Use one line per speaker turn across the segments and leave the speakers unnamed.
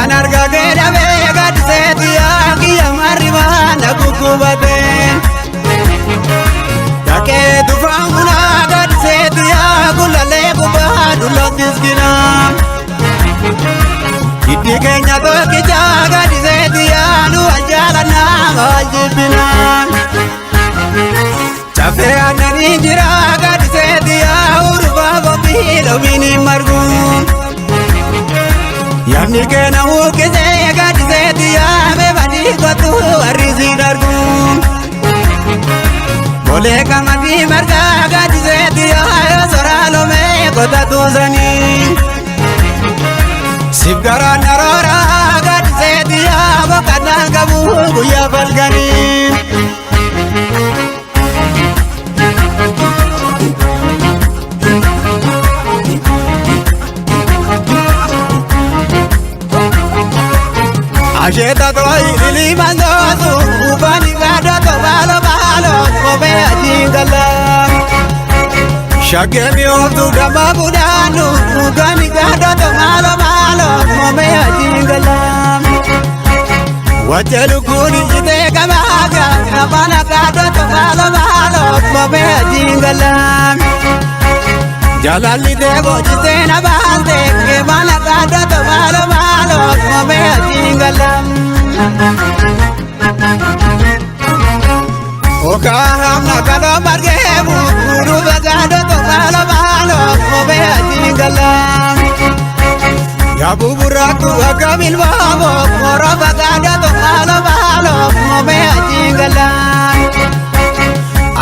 Anarga geda vega disetia kia mariba na kukubate Take tu fauna ga disetia kulale kubadu lotiskina Kiti kenya to kijaga disetia nu ajala na wajibina Chafe anani jiraga disetia urba gobilo mini margun Yamni kena uke zega disetia me badi kotu arizi dargun Bole kama di marga ga disetia yo soralo me kota tuzani Sibgara narora ga disetia bokana gabu guya balgani Ajeta toy ili mandozu ubani gado to balo kobe ajingala Shagemi otu dama budanu ubani gado to malo kobe ajingala Wajalu kuni jite kamaga nabana gado to malo kobe ajingala Jalali dego jite nabande kebana gado to malo kobe ajingala Oka hamna kalo margebu Uru bagado to malo kobe ajingala Yabu buraku akamil babo Moro bagado to malo kobe ajingala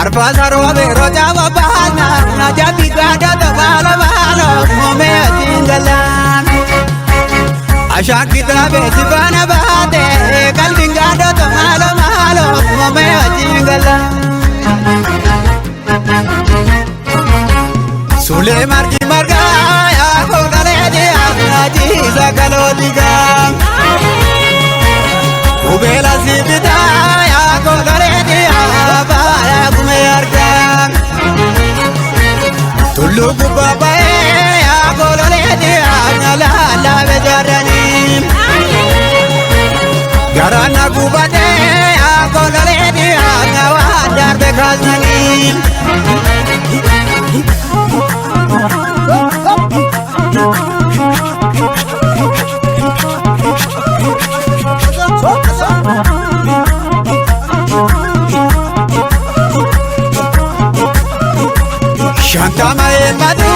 Arpa sarobe roja wabana Najabi gado to malo kobe ajingala Asha kitabe sibana bate kalbin gado to malo kobe ajingala Sule margi marga ya kodale de aji sakalo diga Ubela sibita ya kodale de aba ya kume arga Tulu kubaba ya kodale de la bejarani Garana kubade akolale di agawa darbe khazani Shanta mai madu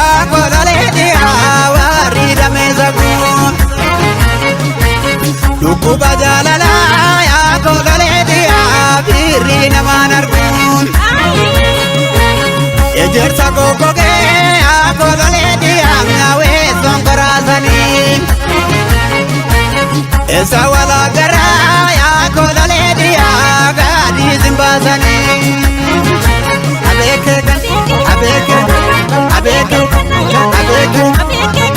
akolale di awari damezagu Luku bajalala ya kodale dia birri naman argun Ejersa kokoke ya kodale dia ngawe songkorasani Esa wala gara ya kodale dia gadi zimbasani Abeke abeke abeke abeke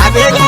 abeke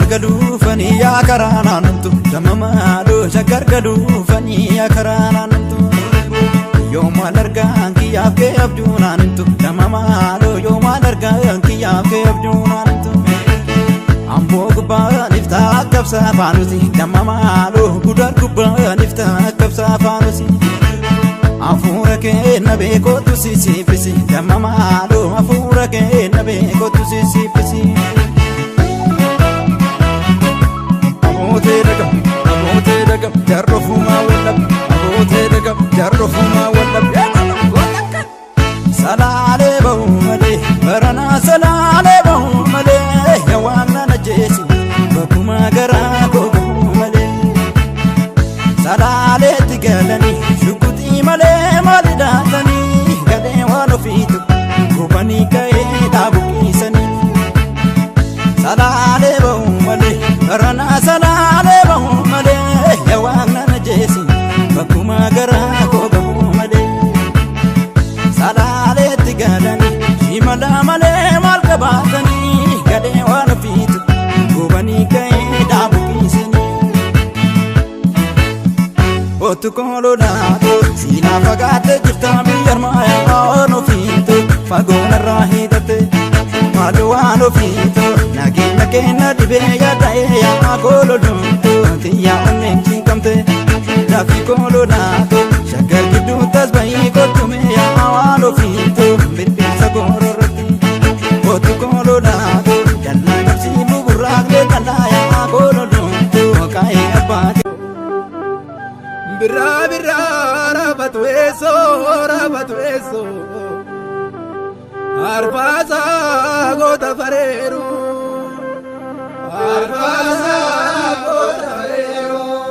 Gadufani ya karana nantu damamado shagar gadufani ya karana nantu yoma larga anki yaake abduna nantu damamado yoma larga anki yaake abduna nantu ambo guba nifta kapsa fanusi damamado gudar guba nifta kapsa fanusi afura ke nabe ko tusi sipisi damamado afura ke nabe ko tusi sipisi Abote dagam jarrofuma wallab abote dagam jarrofuma wallab salale bahu kootu koololaatu siinaa fagaattee jirtaa biyyarmaa waan ofiitu fagoonarraa hidhatte maaloo waan ofiitu nageenya keenya dhibee yaada'ee yaa koololumtu tiyyaa onneen cinqamte lafti koololaatu shaggar gidduu tasba'ii kottume yaa waan ofiitu birbirsa goororratti kootu koololaatu dallaa qabsii buburraaqlee dallaa yaa koololumtu kaa'ee abbaate.
Birra birra rabatu eso Arfasa gota fareru Arfasa gota fareru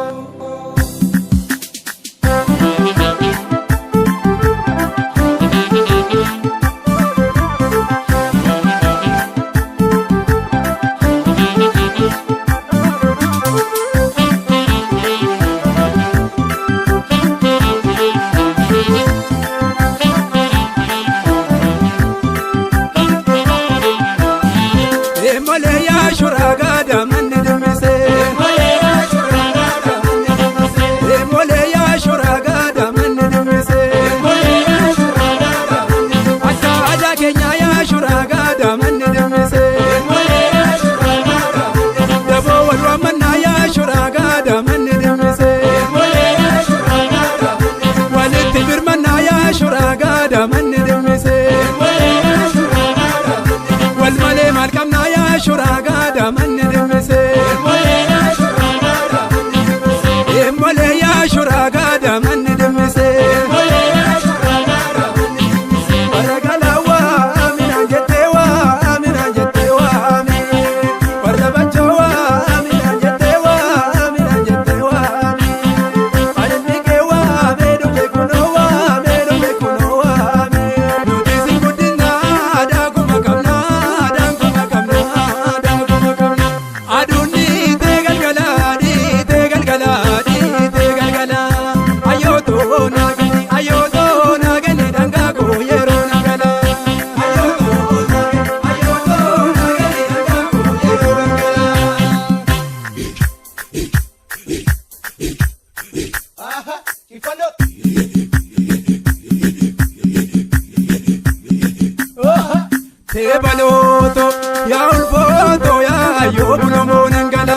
Baloto ya ulfoto ya yo bunomo nangala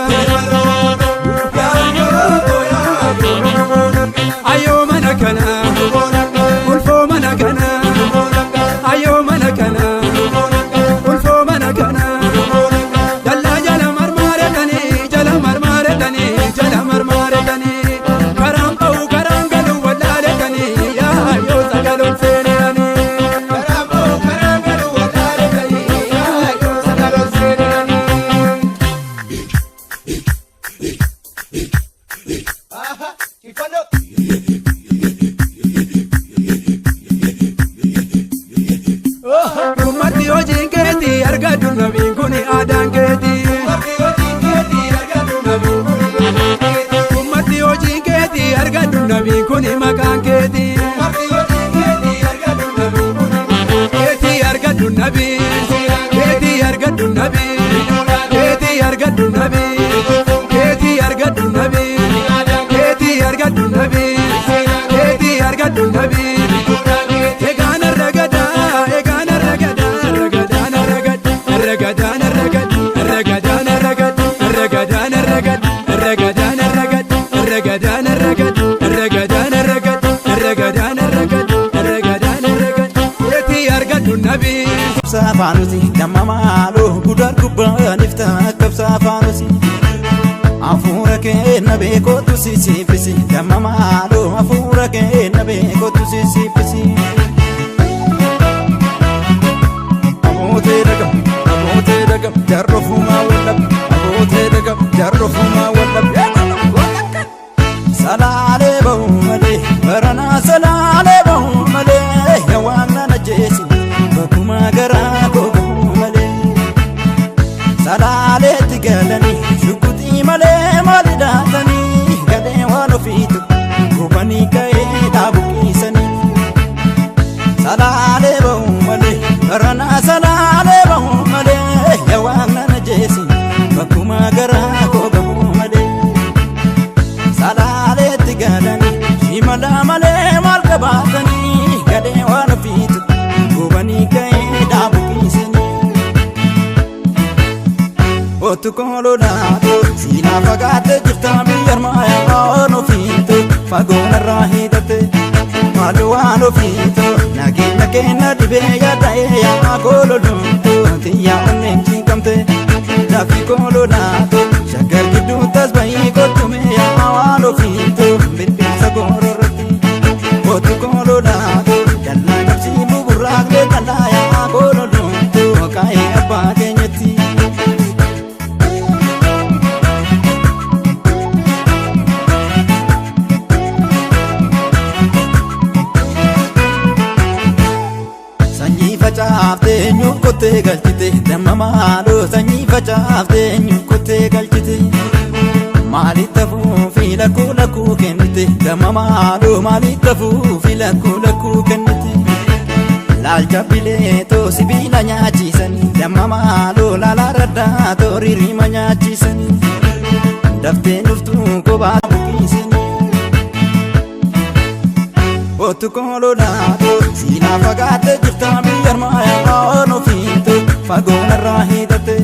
ayo manakana ulfo manakana ayo manakana ulfo manakana dalla jala marmare tani jala marmare tani jala marmare tani karamba u karangalu walale tani ya yo sagalon fene ani
Safanusi damamalo gudar kubban ifta kab safanusi afura ke nabe ko tusi sipisi damamalo afura ke nabe ko tusi sipisi abote daga jarrofuma wallab salale bahu male barana salale bahu male yawana najesi bakuma gara gogo male salale tigalani shukuti male malidatani gade wano fitu gubani kae da Otu kololaatu siinaa fagaate jirta biyyarmaa waan ofiitu fagoonarraa hiidate maal waan ofiitu nageenya keenya dhibee yaada'ee yaa kololuutu xiyyaa onneen cinqamte lafti kololaatu shaggar gidduu tasba'ii kottume yaa waan ofiitu birbirsa goororratti otu kololaatu dallaa qabsii buburraaqlee dallaa yaa kololuutu kaa'ee abbaa keenyatti. Facaaftee nyukkotee galchite damma maaloo sanyii facaaftee nyukkotee galchite maaliif tafuufi lakkuu kennite damma maaloo maaliif tafuufi lakkuu kennite laalcha bileetoo sibiila nyaachiisanii damma maaloo laalaa raddaa tooriirima nyaachiisanii daftee dhuftuu kophaa buqiisanii. Otu kololaatu siinaa fagaate jirta biyyarmaa waan ofiitu fagoonarraa hiidate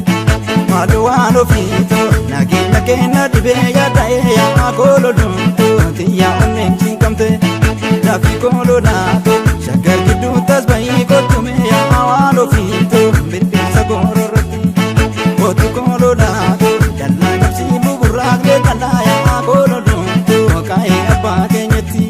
maal waan ofiitu nageenya keenya dhibee yaada'ee yaa kololuutu xiyyaa onneen cinqamte lafti kololaatu shaggar gidduu tasba'ii kottume yaa waan ofiitu birbirsa goororratti otu kololaatu dallaa qabsii buburraaqlee dallaa yaa kololuutu kaa'ee abbaa keenyatti.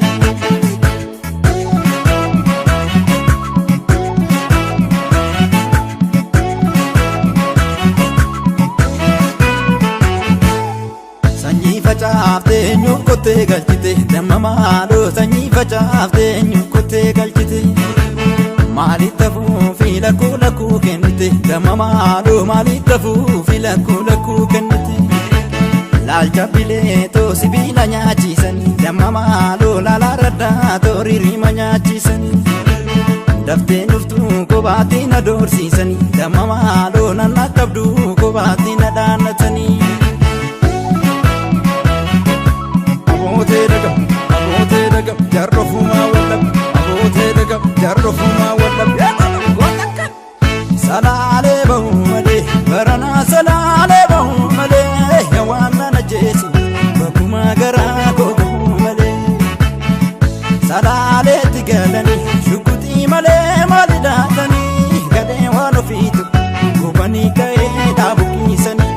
Facaaftee nyukkotee galchite damma maaloo sanyii facaaftee nyukkotee galchite maaliif tafuufi lakkuu kennite damma maaloo maaliif tafuufi lakkuu kennite laalcha bileetoo sibiila nyaachiisanii damma maaloo laalaa raddaa tooriirima nyaachiisanii daftee dhuftuu kophaatti na doorsiisanii damma maaloo nanna qabduu kophaatti na dhaannatanii. Abootee dagam jarrofumaa wallab abootee dagam jarrofumaa wallab salaalee bahu malee baranaa salaalee bahu malee waan nana jeesi bakkuma garaa koo malee salaaleetti galanii shukkutii malee maali dhaatanii gadhee waan ofiitu gubanii ka'ee dhaabuqiisanii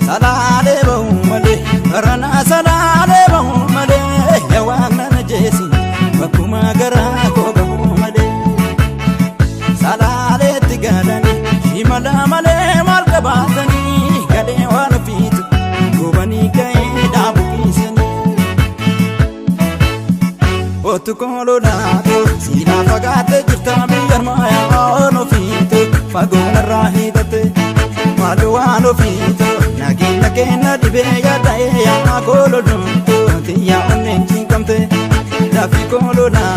salaalee bahu malee baranaa salaalee bahu malee waan nana jeesi bakkuma garaa koo bahu malee salaaleetti galanii shimala malee maal qabaatanii gadhee waan ofiitu gubanii ka'ee dhaabuqiisanii. Otu kololaatu siinaa fagaate jirta biyyarmaa waan ofiitu fagoonarraa hiidate maal waan ofiitu nageenya keenya dhibee yaada'ee yaa kololuutu xiyyaa onneen cinqamte lafti kololaatu.